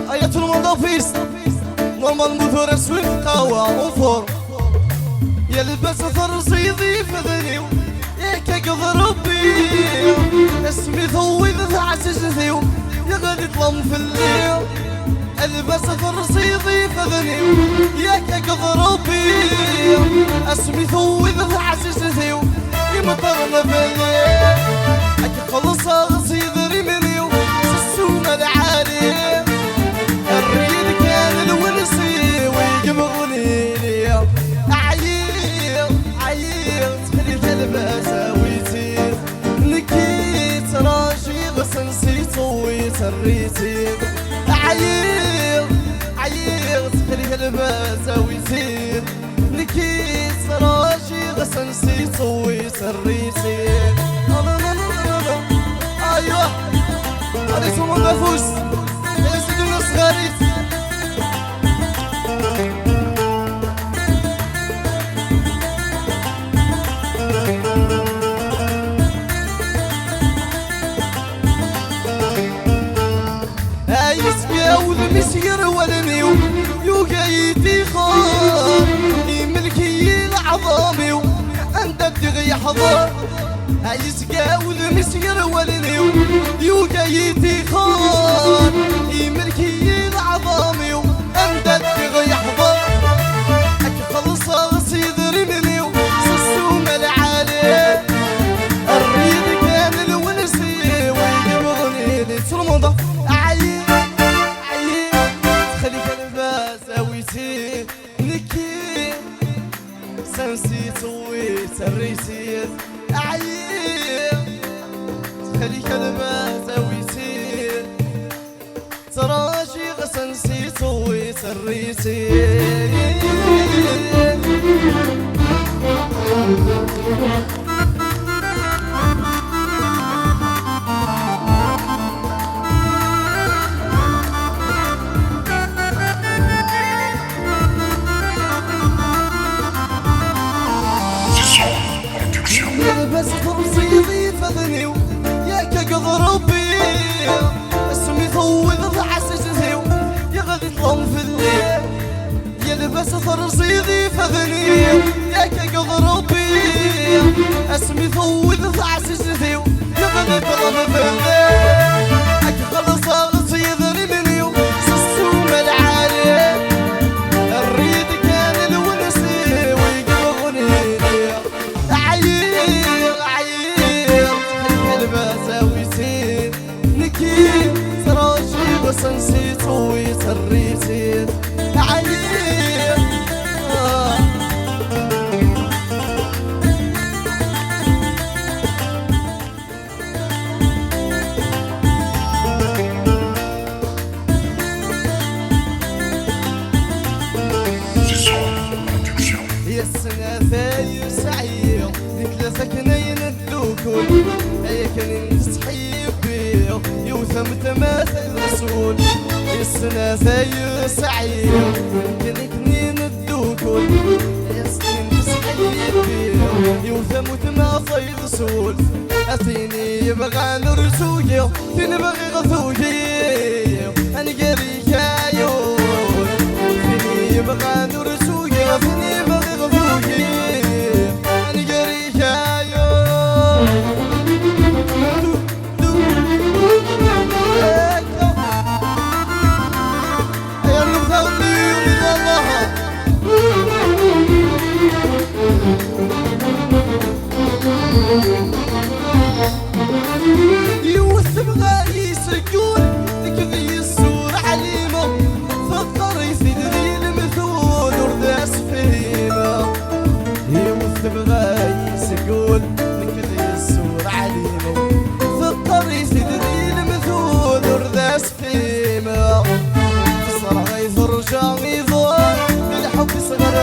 Aïe tout le monde en piste. Normal moteur اسود قهوة وفور. يا لبس رصيدي فذنيو ياك قدر ربي اسمي ثوي عسس ثيو يا غادي تلم في الليل. البس رصيدي فذنيو ياك قدر ربي اسمي ثوي عسس ثيو يمطرنا في الليل. اكي خلص رصيدي منيو سسونا العالي. الريد كان الونسي ويقبغني لي عيل تخلي تلبسه ويتير نكيت راشي بس نسيت ويتريتي عيل تخلي تلبسه ويتير نكيت راشي بس نسيت ويتريتي. ايوه هذه سمو النفوس يا سيدي الصغاريت. والمسير والميو يوقيتي خار يملكي العظامي وعند بدغي حضار. يسقى والمسير والميو يوقيتي خار يملكي العظامي وعند بدغي حضار. خلص صيدري منيو سسوم العالي. الريد كان الونسي ويقبضني لي ترمضة نكي سنسيت ويتريسيت عيل تخلي كلمات ويسير تراشي غسنسيت ويتريسيت. بس ترصيدي فذنيو ياك قدر ربي اسمي ثوذ عسس ثيو يا غادي تلم في الليل. يلبس ترصيدي فذنيو ياك قدر ربي اسمي ثوذ عسس ثيو يا غادي تلم في الليل. خلص صيدني منيو سسوم العالي. الريد كان الونسي ويقبغني لي نكي تراشي بس نسيت ويتريتي عيل. يا السنة ثاير سعير ذيك سكنين الدوكول هيا كان نستحيب بيه يوثم تماثل رسول. السنة ثاير سعير كنين الدوكول هيا سنين نستحيب بيه يوثم تماثل رسول. أثيني يبغى نرسوية ثيني بغي غثوية أنا قريك عيون. ثيني يبغى نرسوية ثيني بغي غثوية أنا قريك عيون. يوثب غالي سجون كذي السور عليمة فكر يسدري المثول ورداس فيما. يوثب غالي سجون كذي السور عليمة فكر يسدري المثول ورداس فيما. تصرع يثرجع يضار الحب صغر